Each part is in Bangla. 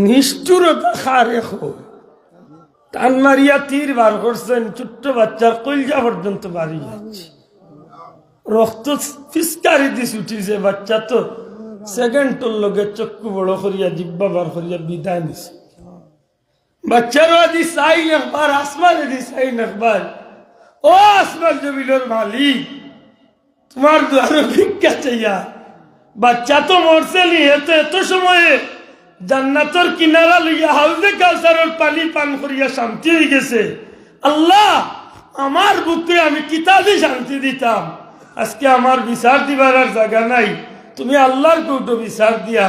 নিষ্ঠুরতা খারে খো টান মারিয়া তীর বার করছেন, ছোট্ট বাচ্চার কলজা পর্যন্ত বাড়ি যাচ্ছে, রক্ত ফিসকারি দিস উঠিছে। বাচ্চা তো সেকেন্ডর লগে চক্ষু বড় করিয়া জিব্বা বার করিয়া বিদায় নিছে। বাচ্চারও আদি চাই একবার, আসমানে দি চাই একবার, ও আসমান জমিনের মালিক তোমার দ্বারা ভিক্ষা চাইয়া। বাচ্চা তো মরছে নি, এত সময়ে জান্নাতর কিনারা লইয়া হাউজে কাউসারের পানি পান করিয়া শান্তি হয়ে গেছে। আল্লাহ আমার বুকে আমি কিতাবে শান্তি দিতাম, আজকে আমার বিচার দিবার আর জায়গা নাই, তুমি আল্লাহর কৌটো বিচার দিয়া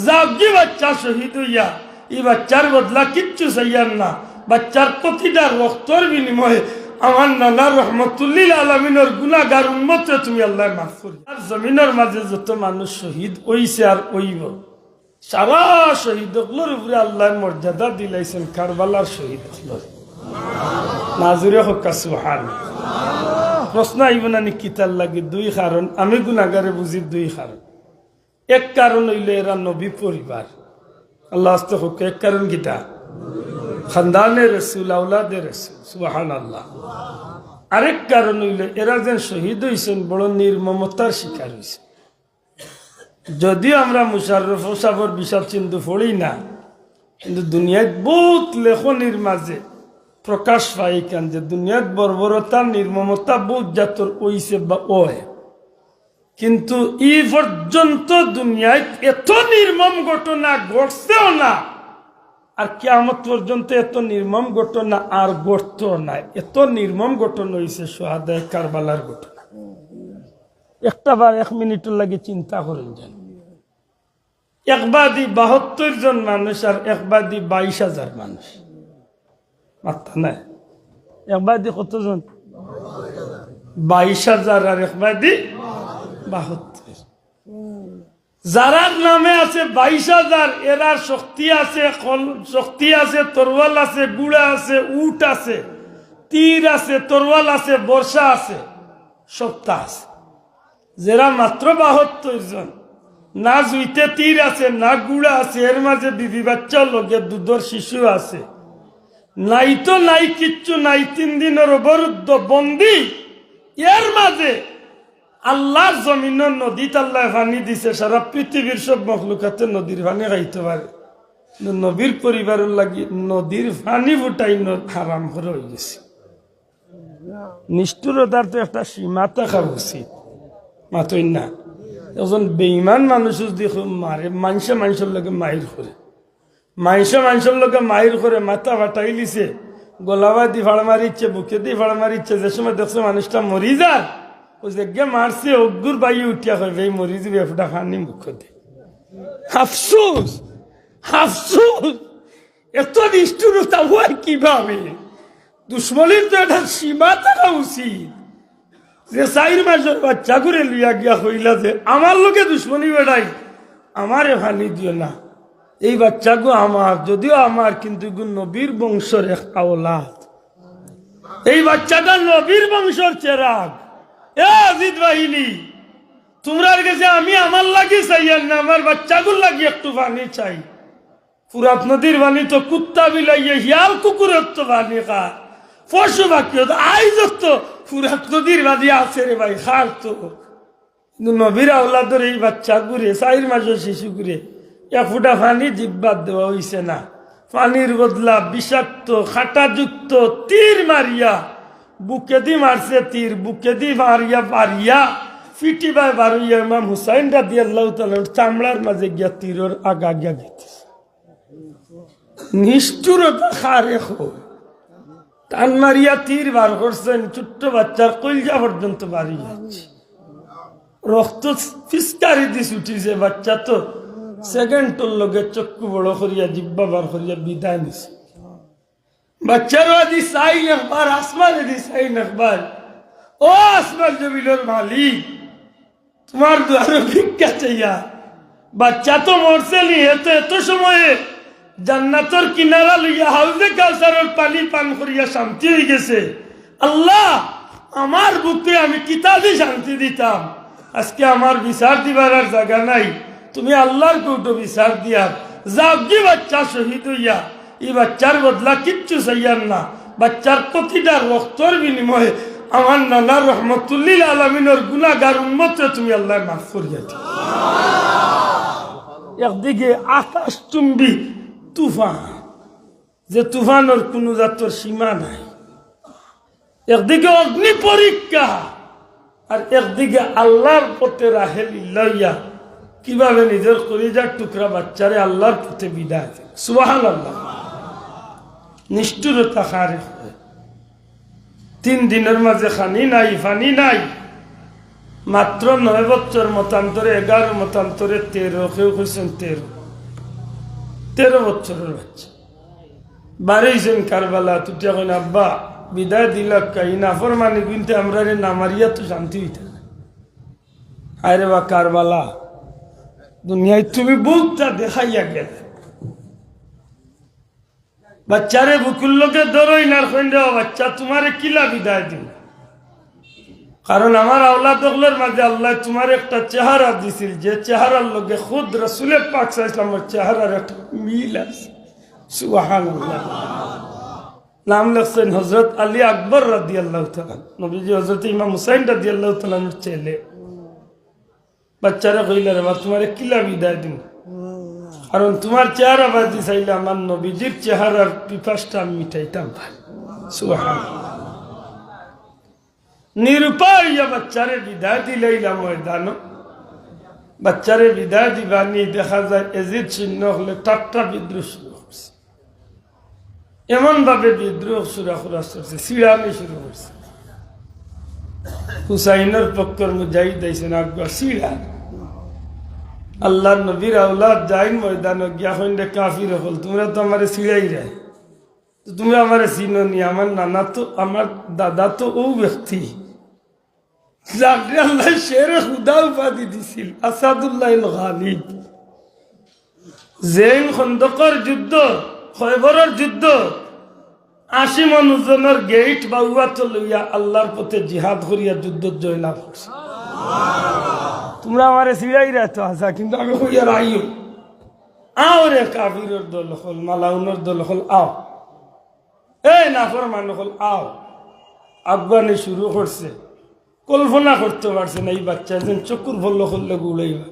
যাবি। বাচ্চা শহীদ হইয়া এই বাচ্চার বদলা কিচ্ছু চাইয়ার না, বাচ্চার প্রতিটা রক্তর বিনিময়ে আমার নানা রহমতুল্লিল আলমিনের গুনাহগার উম্মতে তুমি আল্লাহ মাফ করি। আর জমিনের মাঝে যত মানুষ শহীদ হইছে আর হইব, সারা শহীদগুলোর উপরে আল্লাহ মর্যাদা দিলাইছেন কারবালার শহীদগুলোর। নাজুরে হক্কা সুবহানাল্লাহ। প্রশ্ন আইব না কিতার লাগে দুই কারণ, আমি গুনাহগারে বুঝি দুই কারণ। এক কারণ হইলে এরা নবী পরিবার, আল্লাহ আস্তে হোক। এক কারণ কিটা খানদানে রসুল, আওলাদে রসুল, সুবহানাল্লাহ। আরেক কারণ হইলে এরা যেন শহীদ হইছেন বড় নির্মমতার শিকার হইছে। যদিও আমরা মুশাররফ সাহর বিষাদ সিন্ধু পড়ি না, কিন্তু দুনিয়ায় বহুত লেখনির মাঝে প্রকাশ পাই কেন যে দুনিয়াত বর্বরতা নির্মমতা বহুত জাতর হইছে বা ওয়, কিন্তু এই পর্যন্ত দুনিয়ায় এত নির্মম ঘটনা ঘটছেও না, আর কিয়ামত পর্যন্ত এত নির্মম ঘটনা আর ঘটত না। এত নির্মম ঘটনা হয়েছে শাহাদায়ে কারবালার ঘটনা। একটা বার 1 মিনিটের লাগে চিন্তা করেন যান, একবাদি 72 জন মানুষ আর একবাদি 22,000 মানুষ, মাথা নাই। একবাদি কতজন? 22,000 আর একবাদি 72। যারার নামে আছে 22,000, এরার শক্তি আছে, শক্তি আছে, তরওয়াল আছে, গুড়া আছে, উট আছে, তীর আছে, তরওয়াল আছে, বর্ষা আছে, সবটা আছে। যারা মাত্র 72 জন, না জুইতে তীর আছে, না গুড়া আছে, এর মাঝে বিবি বাচ্চা লগে দুধর শিশু আছে, নাই তো নাই কিচ্ছু নাই, 3 দিনের অবরুদ্ধ বন্দি। এর মাঝে আল্লাহর জমিনের নদীত আল্লাহ পানি দিছে, সারা পৃথিবীর সব মখলুকাতে নদীর পানি খাইতে পারে, নবীর পরিবারের লাগি নদীর পানি ফুটাই হারাম করে হয়ে গেছে। নিষ্ঠুরতার তো একটা সীমা থাকা উচিত, মাতই না। এখন বেঈমান মানুষ দেখো মারে, মানুষের লোকে মাহির করে, মানুষের লোকে মাহির করে, মাথা ফাটাই লিছে, গলাবা দি ফাড় মারিচ্ছে, বুকে দিয়ে ফাড় মারিচ্ছে। যে সময় দেখছো মানুষটা মরি যায়, ও যে মারছে অগ্গুর বাইয়ে উঠিয়া হবে, এই মরি যাবে একটা খানি মুখ দে। আফসোস, আফসোস, এত নিষ্ঠুরতা হয় কিভাবে? দুশ্মনীর তো একটা সীমা থাকা উচিত। যে 4 মাসের বাচ্চা করে লইয়া গিয়া হইলা যে আমার লোকে দুশ্মনী বেড়াই, আমারে ফানি দিও না, এই বাচ্চাগো আমার, যদিও আমার, কিন্তু নবীর বংশের এক আওলাদ, এই বাচ্চাটা নবীর বংশের চেরাগ। এ আজিদ বাহিনী, তোমরা গেছে আমি আমার লাগি চাইয়ার না, আমার বাচ্চাগুলো লাগি একটু পানি চাই। ফুরাত নদীর পানি তো কুত্তা বিলাইয়ে হিয়াল কুকুরের তো পানি খায়, পশু বাকি তো আইজ তো ফুরাত নদীর বাদি আছে রে ভাই, খার তো। কিন্তু নবীর আওলাদের এই বাচ্চা ঘুরে 4 মাসের শিশু ঘুরে 1 ফুটা পানি জিব্বাত দেওয়া হইছে না, পানির বদলা বিষাক্ত খাটাযুক্ত তীর মারিয়া, বুকে দি মারছে তীর, বুকে দি মারিয়া পারিয়া ফিটি বাই বারুইয়া ইমাম হুসাইন রাদিয়াল্লাহু তাআলা চামড়ার মাঝে গিয়া তীরের আগা গিয়া গেছে। নিষ্ঠুরতা খারে খো টান মারিয়া তীর বার করছেন, ছোট্ট বাচ্চার কলজা পর্যন্ত বাড়ি যাচ্ছে, রক্ত ফিসকারি দিস উঠিছে। বাচ্চা তো সেকেন্ডর লগে চক্ষু বড় করিয়া জিব্বা বার করিয়া বিদায় নিছে। বাচ্চারও আদি চাই একবার, আসমানে দি চাই একবার, ও আসমান জমিনের মালিক তোমার দ্বারা ভিক্ষা চাইয়া। বাচ্চা তো মরছে নি, এত সময়ে জান্নাতর কিনারা লইয়া হাউজে কাউসারের পানি পান করিয়া শান্তি হয়ে গেছে। আল্লাহ আমার বুকে আমি কিতাবে শান্তি দিতাম, আজকে আমার বিচার দিবার আর জায়গা নাই, তুমি আল্লাহর কৌটো বিচার দিয়া যাবি বাচ্চা শহীদ হইয়া এই বাচ্চার বদলা কিচ্ছু চাইয়ার না বাচ্চার প্রতিটা রক্তর বিনিময়ে আমার নানা রহমতুল্লিল আলমিনের গুনাহগার উম্মতরে তুমি আল্লাহ মাফ করিয়া দিও। একদিকে আকাশ চুম্বি তুফান, যে তুফানের কোনো জাতর সীমা নাই, একদিকে অগ্নি পরীক্ষা আর একদিকে আল্লাহর পথে রাহেলি লইয়া কিভাবে নিজের কলিজার টুকরা বাচ্চারে আল্লাহর পথে বিদায় দেন। সুবহানাল্লাহ। নিষ্ঠুরতা খারে 3 দিনের মাঝে খানি নাই ফানি নাই, মাত্র 9 বছর মতান্তরে 11 মতান্তরে 13, কেউ কইছেন 13 বছরের বাচ্চা বাড়িছেন কারবালা। তুই এখন আব্বা বিদায় দিলা কাই নাফর মানে কিন্তু আমরা রে নামারিয়া তো শান্তি হইতে না। আরে বা কারবালা দুনিয়ায় তুমি বুকটা দেখাইয়া গেলে বাচ্চারে বুকুর লোকে ধরোই না বাচ্চা তোমারে কিলা বিদায় দিন। কারণ আমার আওলাদ ওগুলোর মাঝে আল্লাহ তোমার একটা চেহারা দিছিল, যে চেহারার লোকে খুদ রাসূলের পাক সাল্লাল্লাহু আলাইহি ওয়াসাল্লামের চেহারার একটা মিল আছে। সুবহানাল্লাহ। নাম লিখছেন হযরত আলী আকবর রাদিয়াল্লাহু তাআলা, নবীজি হযরত ইমাম হুসাইন রাদিয়াল্লাহু তাআলার ছেলে। বাচ্চারা কইলা রে বাবা তোমারে কিলা বিদায় দিন, কারণ তোমার চেহারা বাজি চাইলে আমার নবীজির চেহারার পিপাসটা আমি মিটাইতাম। সুবহানাল্লাহ। নিরুপায় বাচ্চারে বিদায় দিলাম ময়দান। বাচ্চারে বিদায় দিবানি দেখা যায় এজিদ শূন্য হলে টাট্টা বিদ্রোহ শুরু করছে, এমন ভাবে বিদ্রোহ শুরু করছে, সিড়ানি শুরু করছে। হুসাইনের পক্ষের মুজাহিদ আইছেন আকবর সিড়া। আল্লাহ নবীর আওলাদ যাইন ময়দান গিয়া হইলে কাফির হল, তোমরা তো আমার সিড়াই রে, তুমি আমার চিনো নি, আমার নানা তো আমার দাদা তো ও ব্যক্তি যাকে আল্লাহ শেরে খুদা উপাধি দিছিল, আসাদুল্লাহ গালিব। জেন খন্দকর যুদ্ধ, খয়বরের যুদ্ধ 80 মানুষজনের গেট বাউয়াত লইয়া আল্লাহর পথে জিহাদ করিয়া যুদ্ধ জয়লাভ করছে। তোমরা আমার সিড়াই রাখতো আসা, কিন্তু আমি কইয়ার আইও আও রে কাফিরের দল হল, মালাউনের দল হল, আও এই নাফরমান হল, আও। আফগানি শুরু করছে, কল্পনা করতে পারছে না এই বাচ্চা যেন চকুর ভল্ল করলে গুলাইবা।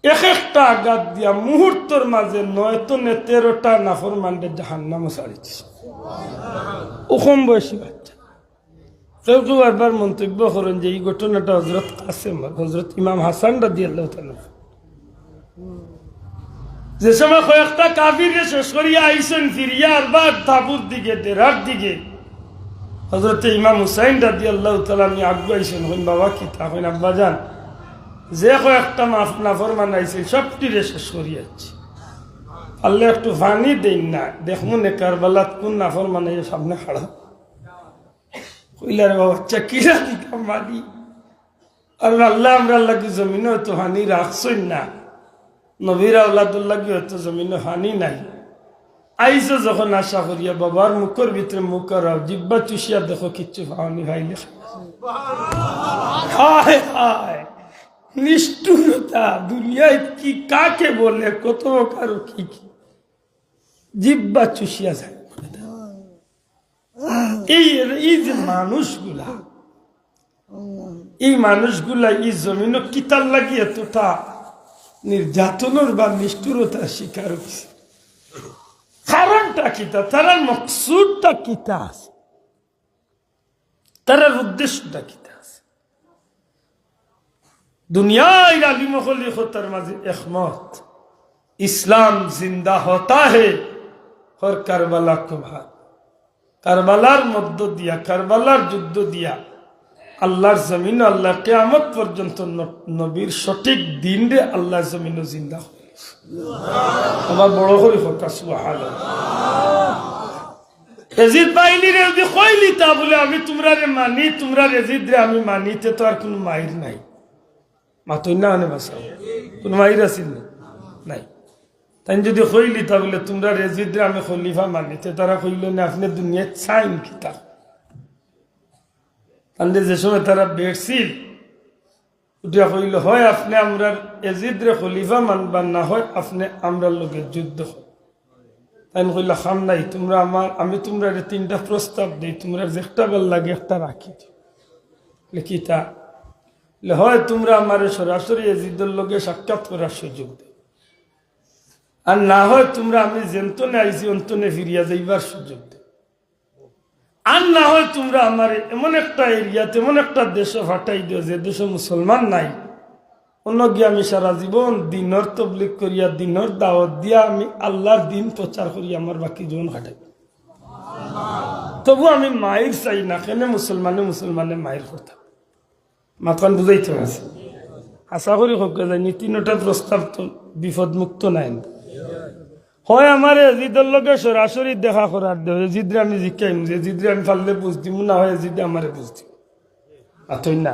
এক একটা আঘাত দিয়া মুহূর্তের মাঝে 9 তো 13টা নাফরমানদের জাহান্নামে ছাড়িয়েছে। ও কম বয়সী বাচ্চা। কেউ কেউ একবার মন্তব্য করেন যে এই ঘটনাটা হযরত কাসেম, হযরত ইমাম হাসান রাদিয়াল্লাহু তাআলা যে সময় কয়েকটা কাফিরে শেষ করিয়া আইসেন ফিরিয়া আরবার তাবুর দিকে, দেরার দিকে, হযরত ইমাম হুসাইন রাদিয়াল্লাহু তাআলা নি আগুয়াইছেন। হইন বাবা কি তা হইন আব্বা জান, যে কয়েকটা নাফরমান আইছে সবটিরে শেষ করিয়াছে, আল্লাহ একটু পানি দেন না, দেখুন কারবালাত কোন নাফরমান এই সামনে খাড়া কইলা রে বাবা চাকিরা দিতাম মানি। আর আল্লাহ আমরা লাগি জমিনে হয়তো হানি রাখছই না, নবীর আওলাদুল্লাহ কি হয়তো জমিনে হানি নাই। আইসো যখন আশা করিয়া বাবার মুখের ভিতরে মুখ রাও, জিব্বা চুষিয়া দেখো কিচ্ছু পাওনি ভাইলে। হায় হায় নিষ্ঠুরতা দুনিয়ায় কি কাকে বলে, কত কারো কি জিব্বা চুষিয়া যায়। এই যে মানুষগুলা, এই মানুষগুলা এই জমিন কিতার লাগি এতটা নির্যাতনের বা নিষ্ঠুরতার শিকার হয়েছে। কারণটা কিতা, তারার মকসুদটা কিতা আছে, তারার উদ্দেশ্যটা কিতা আছে। দুনিয়ায় আলিম খলিফতার মাঝে একমত, ইসলাম জিন্দা হতা হে और কারবালা को भाग। কারবালার মধ্য দিয়া, কারবালার যুদ্ধ দিয়া আল্লাহর জমিন, আল্লাহ কিয়ামত পর্যন্ত নবীর সঠিক দিন রে আল্লাহর জমিন জিন্দা হয়েছে। আমার বড় করে কথা সুবহানাল্লাহ। এজিদ বাইনি রে যদি কইলি তা বলে আমি তোমরা রে মানি, তোমরা এজিদ রে আমি মানিতে তো আর কোনো মাইর নাই, মাতই না আনে বাসাও কোনো মাইর আছিল নাই। তাই যদি কইলি তা বলে তোমরা এজিদ রে আমি খলিফা মানিতে, তারা কইল না আপনি দুনিয়া চাইন কিতা। যে সময় তারা বেড়ছিল উঠিয়া কইল হয় আপনি আমরা এজিদরে খলিফা মানবার না হয় আপনি আমরা লোকে যুদ্ধ তাই কইল খাম নাই তোমরা আমি তোমরা তিনটা প্রস্তাব দিই তোমরা যেটা ভাল লাগে একটা রাখি লিখিতা হয় তোমরা আমার সরাসরি এজিদের লোকে সাক্ষাৎ করার সুযোগ দেয় আর না হয় তোমরা আমি যেন্তনে আইছি অন্তনে ফিরিয়া যাইবার সুযোগ দেয় আর না হয় তোমরা আমার এমন একটা এরিয়াতে এমন একটা দেশে ফাটাই দিও যে দেশে মুসলমান নাই অন্য গিয়ে আমি সারা জীবন দিনর তবলিগ করিয়া দিনর দাওয়াত দিয়া আমি আল্লাহর দিন প্রচার করি আমার বাকি জীবন কাটাই তবু আমি মায়ের চাই না কেন মুসলমানে মায়ের কথা মাথান বুঝাইতে আছে আশা করি হোক জানি তিনটা প্রস্তাব তো বিপদ মুক্ত নাই হয় আমার এজিদের লগে সরাসরি দেখা করার দেব এজিদরে আমি জিজ্ঞাইম যে এজিদরে আমি পারলে বুঝ দিব না হয় এজিদে আমারে বুঝ দিব আতই না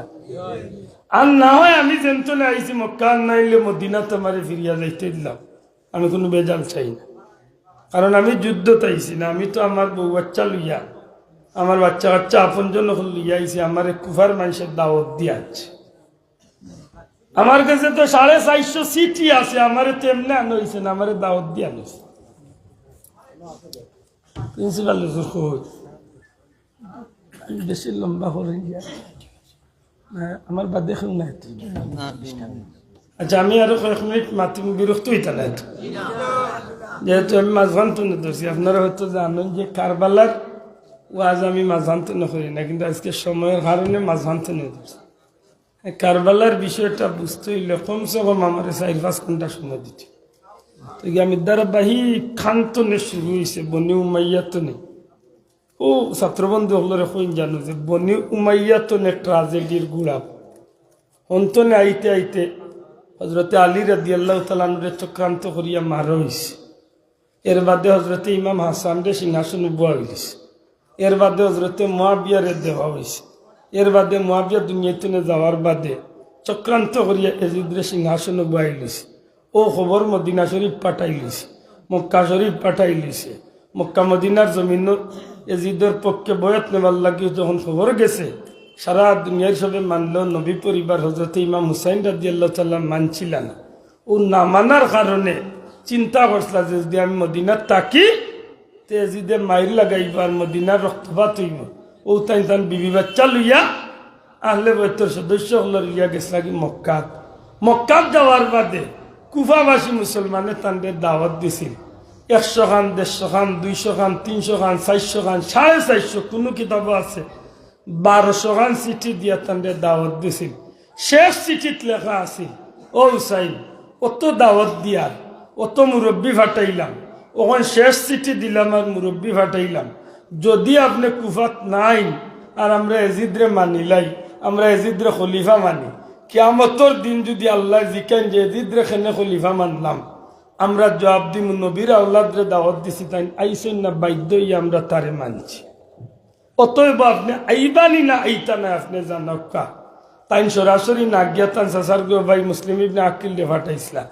আর না হয় আমি যেন্তনে আইছি মক্কা আর নাইলে মদিনা তোমারে ফিরিয়া যাইতে দিলাম আমি কোনো বেজাল চাই না কারণ আমি যুদ্ধ তাইছি না আমি তো আমার বউ বাচ্চা লইয়া আমার বাচ্চা কাচ্চা আপন জন্য লইয়া আইছি আমার কুফার মানুষের দাওয়াত দিয়ে আছে আমার কাছে তো 450 সিটি আছে আমার তো এমনি আনো হয়েছে না আমার দাওয়াত দিয়ে আনিস প্রিন্সিপাল বেশি লম্বা করে আমার বাদ দেখুন না আচ্ছা আমি আরো কয়েক মিনিট মাতি বিরক্ত হইতা না যেহেতু আমি মাঝখান তুলে ধরছি আপনারা হয়তো জানেন যে কারবালার ওয়াজ আমি মাঝখান তুলে করি না কিন্তু আজকে সময়ের কারণে মাঝখান তুলে ধরছি কারবালার বিষয়টা বুঝতে হইলে কমসে কম আমার 4-5 ঘন্টা সময় দিতে তো আমি ধারাবাহী খান্তনে শুরু হয়েছে বনি উমাইয়াতনে ও ছাত্রবন্ধু হলরে কইন জানো যে বনি উমাইয়াতনে ট্রাজেডির গুড়া অন্তনে আইতে আইতে হজরতে আলী রাদিয়াল্লাহু তাআলা আনহুরে চক্রান্ত করিয়া মারা হয়েছে এর বাদে হজরতে ইমাম হাসানরে সিংহাসন বুয়া হয়েছে এর বাদে হজরতে মুয়াবিয়ারে দেওয়া হয়েছে এর বাদে মুয়াবিয়া দুনিয়াতে যাওয়ার বাদে চক্রান্ত করিয়া এজিদরে সিংহাসন বুয়াই লিছে ও খবর মদিনা শরীফ পাঠাই লিছে মক্কা শরীফ পাঠাই লিছে মক্কা মদিনার জমিন এজিদের পক্ষে বয়াত নেবার লাগে যখন খবর গেছে সারা দুনিয়ার সবে মানল নবী পরিবার হজরতে ইমাম হুসাইন রাদিয়াল্লাহু তাআলা মানছিল না ও না মানার কারণে চিন্তা করছিল যে যদি আমি মদিনার তাকি তে এজিদে মাইর লাগাইবার মদিনার রক্তপাত হইব ও তাই তান বিবি বাচ্চা লইয়া আহলে বাইতের সদস্য হলো লিয়া গেছে লাগি মক্কাত যাওয়ার বাদে কুফাবাসী মুসলমানে তাদের দাওয়াত দিছিল 100 খান 150 খান 200 খান 300 খান 400 খান 450 কোনো কিতাব আছে 1200 খান চিঠি দিয়া তাদের দাওয়াত দিছিল শেষ চিঠিত লেখা আছিল ও হুসাইন অত দাওয়াত দিয়ার অত মুরব্বী ফাটাইলাম ওখান শেষ চিঠি দিলাম আর মুরব্বী ফাটাইলাম যদি আপনি কুফাত নাই আর আমরা এজিদরে মানিলাই আমরা এজিদরে খলিফা মানি কিয়ামতের দিন যদি আল্লাহ জিকান যে এজিদরে খেনে খলিফা মানলাম আমরা জবাব দিম নবীর আওলাদরে দাওয়াত দিছি তাই আইসেন না বাধ্যই আমরা তারে মানছি অতএব আপনি আইবানি না আইতা না আপনি জানকা তাই সরাসরি না গিয়া তান সাসার গো ভাই মুসলিম ইবনে আকিল দে ফাটাইছিলা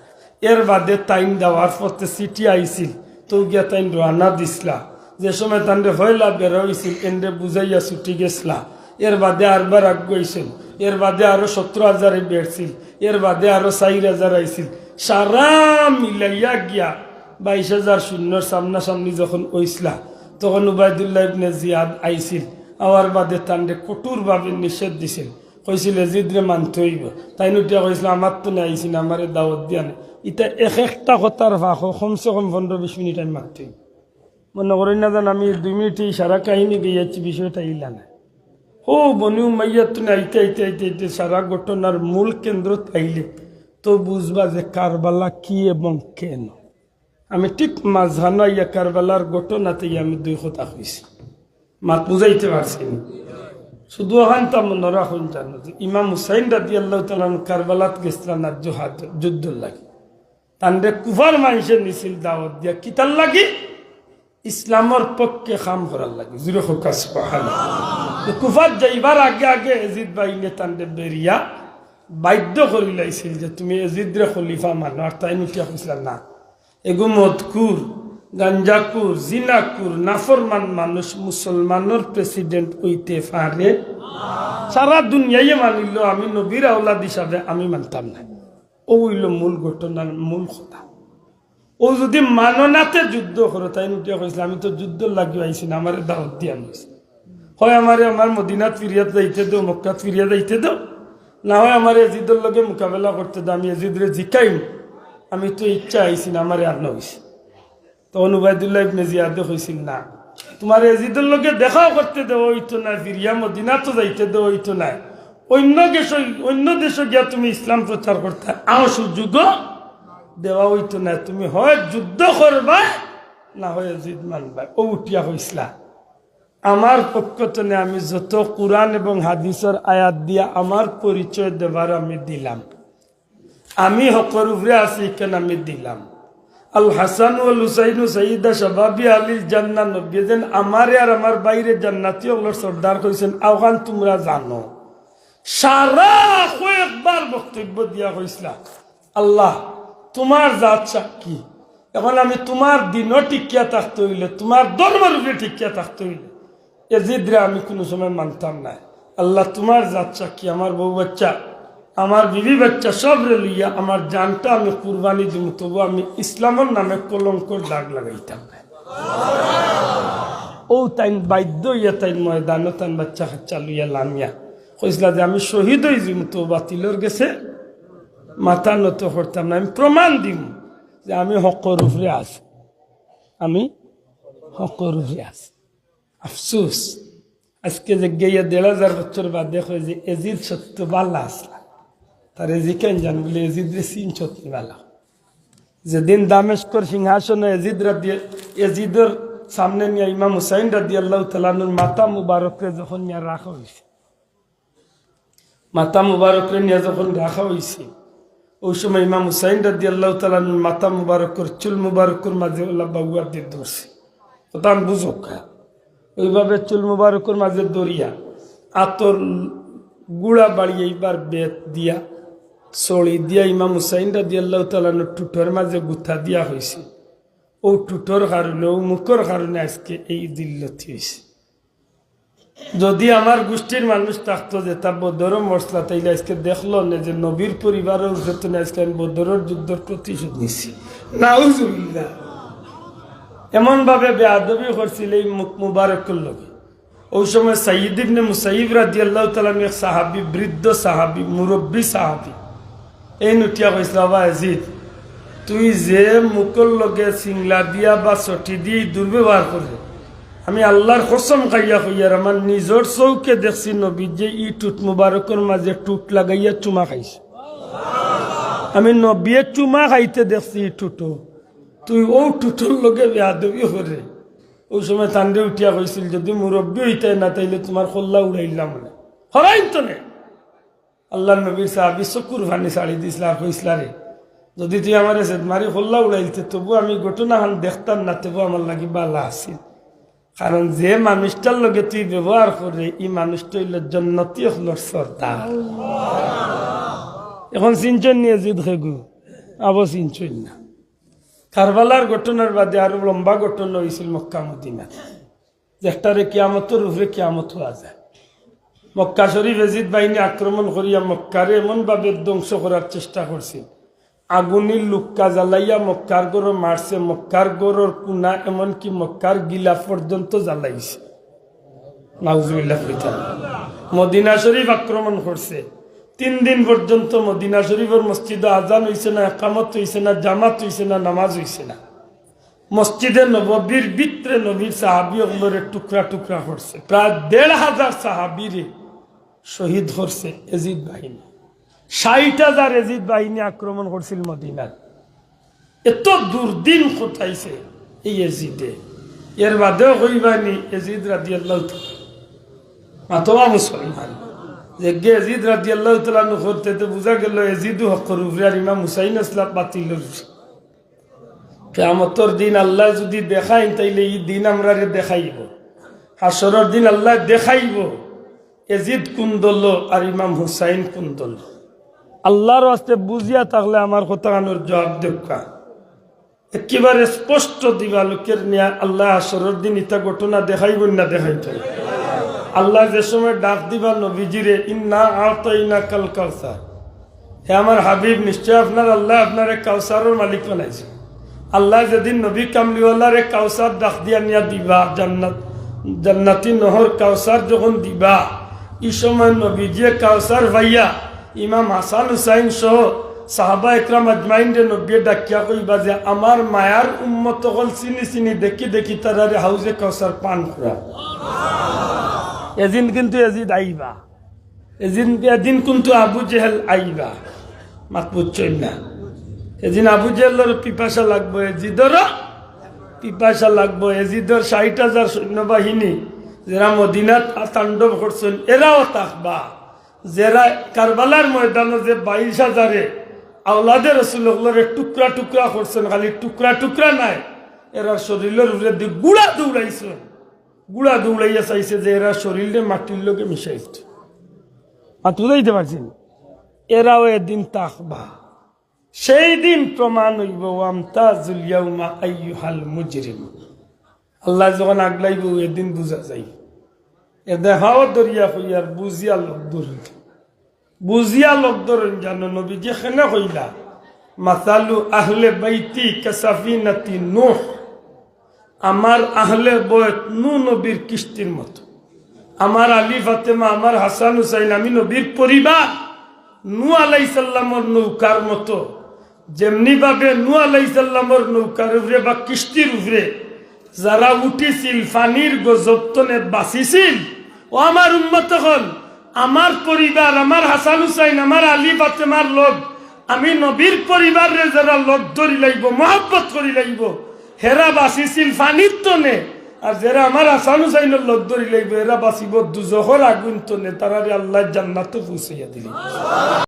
এর বাদে তাইন দেওয়ার পথে সিটি আইছিল তো গিয়া তাইন রানা দিসলা যে সময় তান্ডে হইলা বের হয়েছিল এন্ডে বুঝাইয়া ছুটি গেছলা এর বাদে আরবার আগুয়াইছিল এর বাদে আরো 17,000 বেড়ছিল এর বাদে আরো 4,000 আইছিল সারা মিলাইয়া গিয়া 22,000 শূন্যর সামনাসামনি যখন ওইসলা তখন উবাইদুল্লাহ ইবনে জিয়াদ আইছিল আওয়ার বাদে তান্ডে কঠোরভাবে নিষেধ দিছিল কইছিল এজিদরে মানতে হইব তাই নুটিয়া কইছিল আমার তো নাই আইছিল আমারে দাওয়াত দিয়া না এটা একটা কথার ভাগ কমসে কম 15-20 মিনিট আমি মারতে হইব মনে করেন না জান আমি 2 মিনিটে সারা কাহিনী গিয়েছি বিষয়টা ইলা না ও বনি উমাইয়াত আইতে আইতে আইতে আইতে সারা ঘটনার মূল কেন্দ্র তাইলে তো বুঝবা যে কারবালা কি এবং কেন আমি ঠিক মাঝখানে ইয়া কারবালার ঘটনাতে আমি 2 কথা কইছি মাত বুঝাইতে পারছি না শুধু ওখান তা মনে রাখুন জানো যে ইমাম হুসাইন রাদিয়াল্লাহু তাআলা কারবালাত গেছিলেন আর যুদ্ধ লাগে তান্ডে কুফার মানুষের নিছিল দাওয়াত দিয়া কিতার লাগি ইসলামের পক্ষে কাম করার লাগে জুরে হোকা সুবহানাল্লাহ কুফার যাইবার আগে আগে এজিদ বাইনে তান্ডে বেরিয়া বাধ্য করে লাইছিল যে তুমি এজিদরে খলিফা মানো আর তাই নুটিয়া কইছিল না এগো মদকুর গাঞ্জাকুর, জিনাকুর, নাফরমান মানুষ মুসলমানের প্রেসিডেন্ট হইতে পারে? সারা দুনিয়ায় মানিল, আমি নবীর আওলাদ হিসাবে আমি মানতাম না। ও হইল মূল ঘটনার মূল কথা। ও যদি মাননাতে যুদ্ধ করো, তাই উঠিয়া কইছিল আমি তো যুদ্ধ লাগিয়ে আইছি না, আমার দাওয়াত দিয়া নিয়েছে। হয় আমার মদিনাত ফিরিয়াত যাইতে দাও, মক্কাত ফিরিয়া যাইতে দাও, না হয় আমার এজিদের লগে মোকাবেলা করতে দাও, আমি এজিদরে জিকাইম। আমি তো ইচ্ছা আইছি না, আমার আর নইছে। তখন উবাইদুল্লাহ ইবনে জিয়াদে কইছিল না, তোমার এজিদের লগে দেখাও করতে দেওয়া হইতো না, ফিরিয়া মদিনা তো যাইতে দেওয়া হইতো না, অন্য দেশে গিয়া তুমি ইসলাম প্রচার করতে আও সুযোগ দেওয়া হইতো না। তুমি হয় যুদ্ধ করবা, না হয় এজিদ মানবা। ও উঠিয়া হইসলা, আমার পক্ষ থেকে আমি যত কুরআন এবং হাদিসের আয়াত দিয়া আমার পরিচয় দেবার আমি দিলাম। আমি হকর উপরে আছি কেন আমি দিলাম। আল হাসান ওয়াল হুসাইন সাইয়্যিদা শাবাবি আলিল জান্নাহ, নবী যেন আমারে আর আমার বাইরে জান্নাতি ওগুলোর সর্দার কইছেন, আওগান তোমরা জানো। সারা কয়েকবার বক্তব্য দিয়া কইসলা, আল্লাহ তোমার জাত সাক্ষী, এখন আমি তোমার দিনও টিকিয়া থাকতে হইলে, তোমার ধর্মের উপরে টিকিয়া থাকতে হইলে এজিদরে আমি কোনো সময় মানতাম না। আল্লাহ তোমার জাত সাক্ষী, আমার বউ বাচ্চা, আমার বিবি বাচ্চা সব রে লইয়া আমার জানটা আমি কুরবানি দিব, তবু আমি ইসলামের নামে কলঙ্কর দাগ লাগাইতাম না। ও তাই বাধ্য ইয়া তাই ময়দানো তাই বাচ্চা কাচ্চা লইয়া লামিয়া কইসলা যে আমি শহীদ হয়ে যাব, তো বাতিলর গেছে মাথা নত করতাম না। আমি প্রমাণ দিব যে আমি হকর উপরে আছি, আমি হকর উপরে আছি। আফসোস আজকে যে গিয়ে ১,৫০০ বছর বাদ দেখো যে এজিদ সত্য বাল্লা আসলা, তার এজিকেন জান বলে এজিদরে সিন সত্যি বালা। যেদিন দামেস্কর সিংহাসনে এজিদের সামনে নিয়ে ইমাম হুসাইন রাদিয়াল্লাহু তাআলা আনহুর মাথা মুবারকরে যখন নিয়ে রাখা হয়েছে, মাথা মুবারকরে নিয়ে যখন রাখা হয়েছে, ওই সময় ইমাম হুসাইন রাদিয়াল্লাহু তাআলা আনহুর মাথা মুবারকর চুল মুবারকর মাঝে ওলা বাগুয়া দিয়ে ধরছে। ওটা বুঝোক, ওইভাবে চুল মুবারকর মাঝে দরিয়া আতর গুড়া বাড়িয়ে এইবার বেত দিয়া সড়ি দিয়া ইমাম হুসাইন রাদিয়াল্লাহু তাআলা আনহুর টুটোর মাঝে গুথা দিয়া হয়েছে। ও টুটোর কারণে, ও মুখর কারণে আজকে এই দিল্লতি হয়েছে। যদি আমার গোষ্ঠীর মানুষ থাকতো যে তা বদর মশলা, তাইলে আজকে দেখলো না যে নবীর পরিবারের উঠে আজকে আমি বদরের যুদ্ধের প্রতিশোধ নিছি। নাউজুবিল্লাহ, এমন ভাবে বেআদবি করছিল এই মুবারকের লগে। ওই সময় সাইয়্যিদ ইবনে মুসাইয়্যিব রাদিয়াল্লাহু তাআলা এক সাহাবী, বৃদ্ধ সাহাবী, মুরব্বী সাহাবী, এই নুটিয়া কইছিল, বাবা ইয়াজিদ, তুই যে মুখর লগে সিংলা দিয়া বা ছটি দিয়ে দুর্ব্যবহার করে, আমি আল্লাহর কসম খাইয়া কইয়ার আমার নিজের চৌকে দেখছি নবী যে ই টুট মুবারকের মাঝে টুট লাগাইয়া চুমা খাইছে। আমি নবীয়ে চুমা খাইতে দেখছি ই টুটো, তুই ও টুটোর লগে বেয়াদবি করে। ওই সময় তান্ডে উঠিয়া কইছিল, যদি মুরব্বী হইতে না তাইলে তোমার খোল্লা উড়াইলাম না, হরাইন তো নে। আল্লাহ নবীর সাহাবী চকুর ভানি ছাড়ি দিছিলা, কইসলা রে যদি তুই আমার মারি খোল্লা উড়াইতে তবু আমি ঘটনাখান দেখতাম না, তবু আমার লাগি বালা আছিল। কারণ যে মানুষটার লগে তুই ব্যবহার করে, এই মানুষটা হইল জান্নাতি হলোর সর্দার। এখন চিনচন নিয়ে জিদ খেগু আবো চিনচন না। কারবালার ঘটনার বাদে আরো লম্বা ঘটনা হয়েছিল মক্কা মদিনা, যেটারে কিয়ামতের উপরে কিয়ামত হওয়া যায়। মক্কা শরীফ এজিদ বাহিনী আক্রমণ করিয়া মক্কারে এমন ভাবে ধ্বংস করার চেষ্টা করছিল, আগুনের লুক্কা জ্বালাইয়া মক্কার গড় মারছে, মক্কার গড়ের কুনা এমনকি মক্কার গিলা পর্যন্ত জ্বালাইছে। নাউজুবিল্লাহ। মদিনা শরীফ আক্রমণ করছে, 3 দিন পর্যন্ত মদিনা শরীফের মসজিদে আজান হইছে না, একামত হইছে না, জামাত হইছে না, নামাজ হইছে না। মসজিদে নববীর ভিতরে নবীর সাহাবী ওগুলোরে টুকরা টুকরা করছে। প্রায় 1,500 সাহাবীরে শহীদ করছে এজিদ বাহিনী। 60,000 এজিদ বাহিনী আক্রমণ করছিল মদিনার। এত দুর্দিন কোথাইছে এই এজিদে। এর বাদেও কইবানি এজিদ রাদিয়াল্লাহু তাআলা মাতোয়া মুসলমান যে এজিদ রাদিয়াল্লাহু তাআলা করতে তো বুঝা গেল এজিদও হকর উপরে, আর ইমাম হুসাইন আসলাম বাতিল। কিয়ামতের দিন আল্লাহ যদি দেখাইন তাইলে এই দিন আমরা দেখাইব। হাসরের দিন আল্লাহ দেখাইব এজিদ কোন দল আর ইমাম হুসাইন কোন দল। আল্লাহর ওয়াস্তে বুঝিয়া থাকলে আমার কথা কানোর জবাব দেখা। একেবারে স্পষ্ট দিবালোকের নিয়ে আল্লাহ আসরের দিন ইতা ঘটনা দেখাইবেন না দেখাইতেন। আল্লাহ যে সময় ডাক দিবা নবীজিরে, ইন্না আতাইনা কাল কাউসার, হে আমার হাবিব, নিশ্চয় আপনার আল্লাহ আপনার কাউসারের মালিক বানাইছে। আল্লাহ যেদিন নবী কামলিওয়ালারে কাউসার ডাক দিয়া নিয়া দিবা, জান্নাতি নহর কাউসার যখন দিবা, এই সময় নবীজিয়ে কাউসার ভাইয়া ইমাম হাসান হুসাইন সহ সাহাবা একরাম আজমাইনরে নবীয়ে ডাকিয়া কইবা যে আমার মায়ার উম্মত হল চিনি চিনি দেখি দেখি তারারে হাউজে কাউসার পান করা। এদিন কিন্তু এজিদ আইবা, এদিন কিন্তু আবু জেহেল আইবা, মাত বুঝছেন না। এদিন আবু জেহেলের পিপাসা লাগবো, এজিদেরও পিপাসা লাগবো। এজিদের 60,000 সৈন্যবাহিনী যারা মদিনাত তাণ্ডব করছেন এরাও থাকবা। যারা কারবালার ময়দানে যে 22,000 আওলাদের রসুলরে টুকরা টুকরা করছেন, খালি টুকরা টুকরা নাই, এরা শরীরের উপরে দিয়ে গুড়া দৌড়াইছে, গুড়া দৌড়াইয়া চাইছে যে এরা শরীরে মাটির লোকে মিশাইছে। বুঝাইতে পারছেন? এরাও এদিন থাকবা। সেই দিন প্রমাণ হইব ওয়ামতাজুল ইয়াউমা আইয়ুহাল মুজরিম। আল্লাহ যখন আগলাইব এদিন বুঝা যাই। এ দেখাও দরিয়া হইয়ার বুঝিয়া লোক ধরুন, বুঝিয়া লোক ধরুন। জানো নবী যেখানে হইলা মাসালু আহলে বাইতি কাসাফিনাতি নূহ, আমার আহলে বয়ত নূহ নবীর কিস্তির মতো। আমার আলী ফাতেমা, আমার হাসান হুসাইন, আমি নবীর পরিবার নূহ আলাইহিস সালামের নৌকার মতো। যেমনি ভাবে নূহ আলাইহিস সালামের নৌকার উপরে বা কিস্তির উপরে যারা উঠিছিল ফানির গজবতনে বাঁচিছিল, ও আমার উম্মত হল, আমার পরিবার, আমার হাসান হুসাইন, আমার আলী ফাতেমার লোক, আমি নবীর পরিবারে যারা লোক ধরি লাগব, মহব্বত করি লাগব, হেরা বাঁচিছিল ফানির তনে। আর যারা আমার হাসান হুসাইনের লোক ধরি লাগবে এরা বাঁচিব দুজখর আগুন তনে। তারারে আল্লাহ জান্নাতে পৌঁছাইয়া দিলেন।